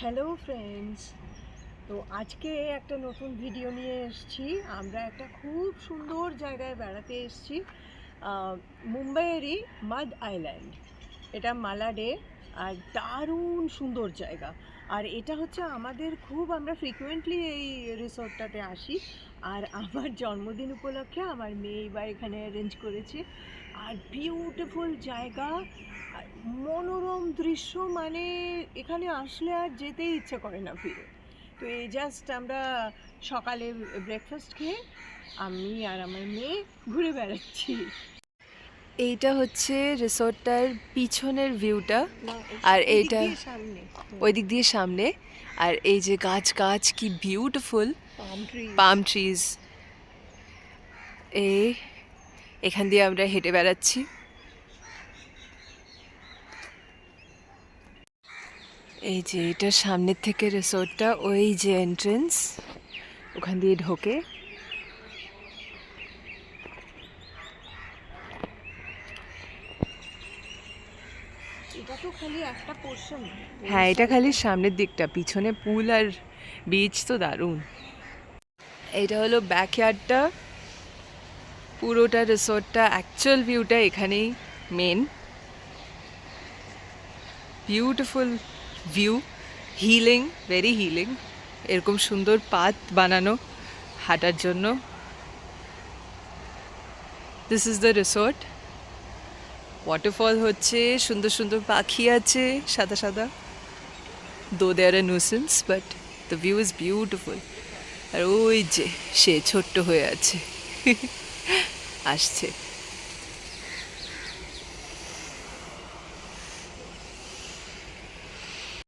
Hello friends, তো আজকে একটা নতুন ভিডিও নিয়ে এসেছি। আমরা একটা খুব সুন্দর জায়গায় বেড়াতে এসেছি, মুম্বাইয়েরই মাদ আইল্যান্ড। এটা মালাডে, আর দারুণ সুন্দর জায়গা। আর এটা হচ্ছে আমরা ফ্রিকুয়েন্টলি এই রিসোর্টটাতে আসি। আর আমার জন্মদিন উপলক্ষে আমার মেয়ে এবার এখানে অ্যারেঞ্জ করেছে। আর বিউটিফুল জায়গা, আর মনোরম দৃশ্য, মানে এখানে আসলে আর যেতেই ইচ্ছে করে না ফিরে। তো এই জাস্ট আমরা সকালে ব্রেকফাস্ট খেয়ে আমি আর আমার মেয়ে ঘুরে বেড়াচ্ছি। এইটা হচ্ছে রিসোর্টটার পিছনের ভিউটা, আর ওই দিক এইটা দিয়ে সামনে ওই দিক দিয়ে সামনে। আর এই যে গাছ গাছ কি বিউটিফুল পাম ট্রি। পাম ট্রিজ। এই এখান দিয়ে আমরা হেঁটে বেড়াচ্ছি। এই যে এটা সামনের থেকে রিসোর্টটা, ওই যে এন্ট্রেন্স, ওখান দিয়ে ঢোকে। এটা তো খালি একটা পোর্শন। হ্যাঁ, এটা খালি সামনের দিকটা, পিছনে পুল আর বিচ তো দারুণ। এইটা হলো ব্যাকইয়ার্ডটা, পুরোটা রিসোর্টটা, অ্যাকচুয়াল ভিউটা এখানেই main. Beautiful view, healing, very healing. এরকম সুন্দর পাথ বানানো হাঁটার জন্য। This is the resort. Waterfall হচ্ছে, সুন্দর সুন্দর পাখি আছে সাদা সাদা, though there are nuisance, but the view is beautiful. আর ওই যে সে ছোট্ট হয়ে আছে আসছে।